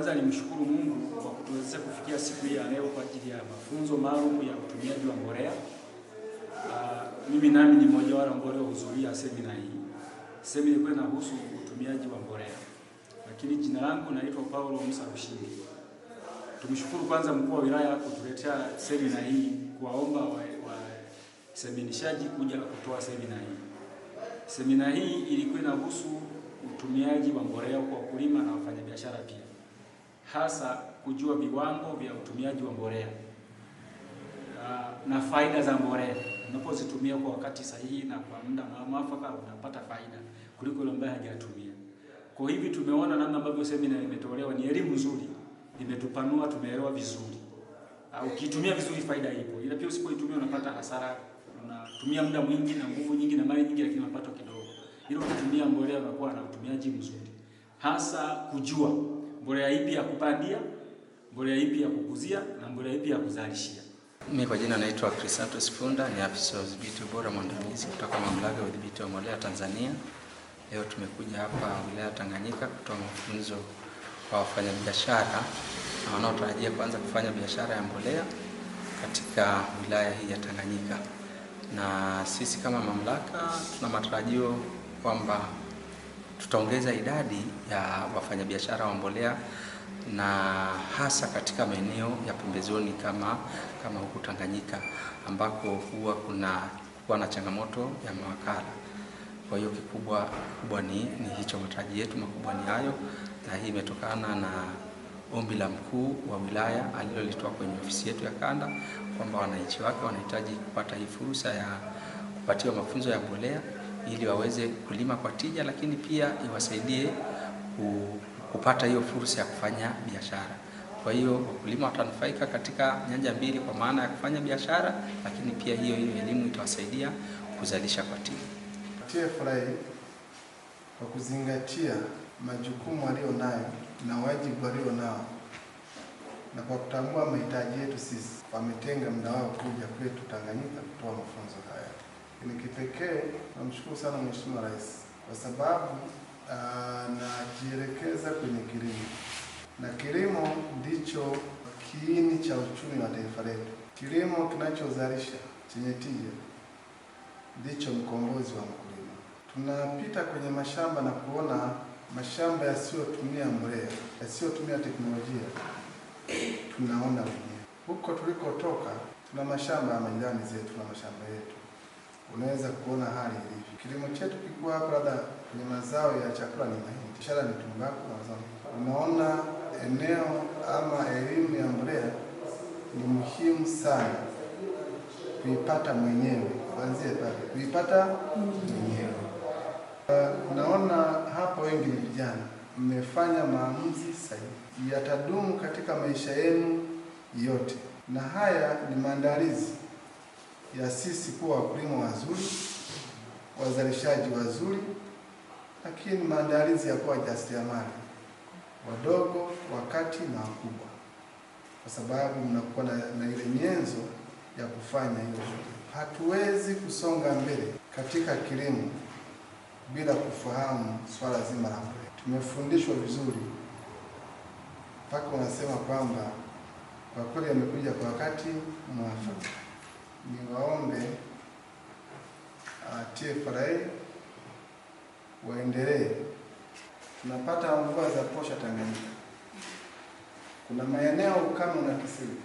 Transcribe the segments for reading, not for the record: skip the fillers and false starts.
Kwanza nimshukuru Mungu kwa kutuwezesha kufikia siku hii ya leo kwa ajili ya mafunzo maalum ya utumiaji wa mbolea. Mimi nami ni mmoja wao ambao waliohudhuria semina hii. Semina ilikuwa inahusu utumiaji wa mbolea. Lakini jina langu naitwa Paulo Musa Rushindi. Tumshukuru kwanza mkuu wa wilaya kutuletea semina hii, kuwaomba waseminishaji kuja kutoa semina hii. Semina hii ilikuwa inahusu utumiaji wa mbolea kwa wakulima na wafanyabiashara pia. Hasa kujua viwango vya utumiaji wa mbolea na faida za mbolea. Unapozitumia kwa wakati sahihi na kwa muda mwafaka unapata faida kuliko yule ambaye hajatumia. Kwa hivi tumeona namna ambavyo semina imetolewa ni elimu nzuri, imetupanua, tumeelewa vizuri. Ukitumia vizuri faida ipo. Ila pia usipoitumia unapata hasara, unatumia muda mwingi na nguvu nyingi na mali nyingi lakini unapata kidogo. Ila ukitumia mbolea unakuwa na utumiaji mzuri. Hasa kujua mbolea ipi ya kupandia, mbolea ipi ya kukuzia na mbolea ipi ya kuzalishia. Mimi kwa jina naitwa Crisantos Funda, ni afisa wa udhibiti ubora mwandamizi kutoka Mamlaka ya Udhibiti wa Mbolea Tanzania. Leo tumekuja hapa wilaya Tanganyika kutoa mafunzo kwa wafanyabiashara na wanaotarajia kuanza kufanya biashara ya mbolea katika wilaya hii ya Tanganyika. Na sisi kama mamlaka tuna matarajio kwamba tutaongeza idadi ya wafanyabiashara wa mbolea na hasa katika maeneo ya pembezoni kama huku Tanganyika ambako huwa kuna na changamoto ya mawakala. Kwa hiyo kikubwa ni hicho, matarajio yetu makubwa ni hayo, na hii imetokana na ombi la mkuu wa wilaya alilolitoa kwenye ofisi yetu ya kanda kwamba wananchi wake wanahitaji kupata hii fursa ya kupatiwa mafunzo ya mbolea ili waweze kulima kwa tija, lakini pia iwasaidie kupata hiyo fursa ya kufanya biashara. Kwa hiyo wakulima watanufaika katika nyanja mbili, kwa maana ya kufanya biashara, lakini pia hiyo elimu itawasaidia kuzalisha kwa tija. TFRA kwa kuzingatia majukumu walionayo na wajibu walionao na kwa kutambua mahitaji yetu sisi, wametenga muda wao kuja kwetu Tanganyika kutoa mafunzo haya. Ni kipekee namshukuru sana Mheshimiwa Rais kwa sababu anajielekeza kwenye kilimo, na kilimo ndicho kiini cha uchumi wa taifa letu. Kilimo kinachozalisha chenye tija ndicho mkombozi wa mkulima. Tunapita kwenye mashamba na kuona mashamba yasiyotumia mbolea, yasiyotumia teknolojia, tunaona wenyewe. Huko tulikotoka tuna mashamba ya majirani zetu, tuna mashamba yetu. Unaweza kuona hali ilivyo. Kilimo chetu kikubwa hapa labda kwenye mazao ya chakula ni mahindi, biashara ni tumbaku na mazao. Unaona eneo ama elimu ya mbolea ni muhimu sana kuipata mwenyewe, kuanzia pale kuipata mwenyewe. Naona hapa wengi ni vijana, mmefanya maamuzi sahihi, yatadumu katika maisha yenu yote, na haya ni maandalizi ya sisi kuwa wakulima wazuri, wazalishaji wazuri, lakini maandalizi ya kuwa jasiriamali wadogo, wakati na wakubwa, kwa sababu mnakuwa na ile nyenzo ya kufanya hiyo shughuli. Hatuwezi kusonga mbele katika kilimo bila kufahamu swala zima la mbolea. Tumefundishwa vizuri mpaka unasema kwamba kwa kweli amekuja kwa wakati mwafaka. Niwaombe TFRA waendelee. Tunapata mvua za kutosha Tanganyika. Kuna maeneo ukame unakisiri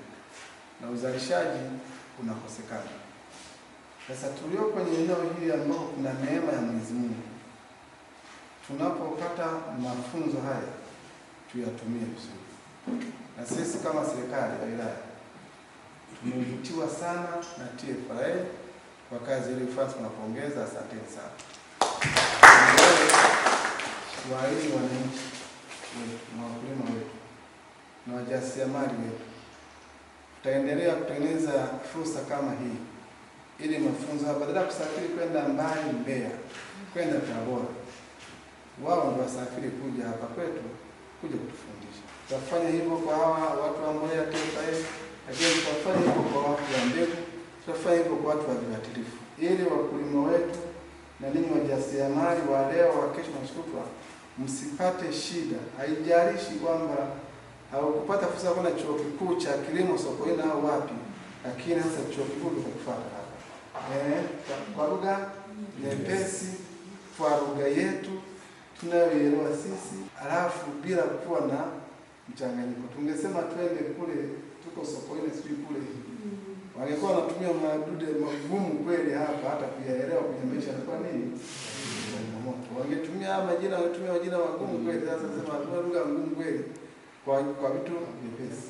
na uzalishaji unakosekana. Sasa tulio kwenye eneo hili ambao kuna neema ya Mwenyezi Mungu, tunapopata mafunzo haya tuyatumie vizuri. Na sisi kama serikali ya wilaya tumevutiwa sana na TFRA kwa kazi ile ifanye, tunapongeza, asanteni sana. Walimu, wananchi, wakulima wetu na wajasiriamali wetu, tutaendelea kutengeneza fursa kama hii ili mafunzo hapa, badala kusafiri kwenda mbali Mbeya, kwenda Tabora, wao ndio wasafiri kuja hapa kwetu kuja kutufundisha. Tutafanya hivyo kwa hawa watu wa mbolea TFRA, lakini tutafanya hivyo kwa watu wa mbegu, tutafanya hivyo kwa watu wa viuatilifu, ili wakulima wetu na ninyi wajasiriamali wa leo, wa kesho na kutwa msipate shida. Haijalishi kwamba hawakupata fursa kwenda chuo kikuu cha kilimo Sokoine au wapi, lakini sasa chuo kikuu kitakufuata hapa. Kwa lugha nyepesi, kwa lugha yetu tunayoelewa sisi, alafu bila kuwa na mchanganyiko. Tungesema twende kule, tuko Sokoine sijui kule, wangekuwa wanatumia madude magumu kweli hapa, hata kuyaelewa kwenye maisha kwa nini moto. Wangetumia majina, wangetumia majina magumu kweli. Sasa sema tuna lugha ngumu kweli kwa vitu vyepesi.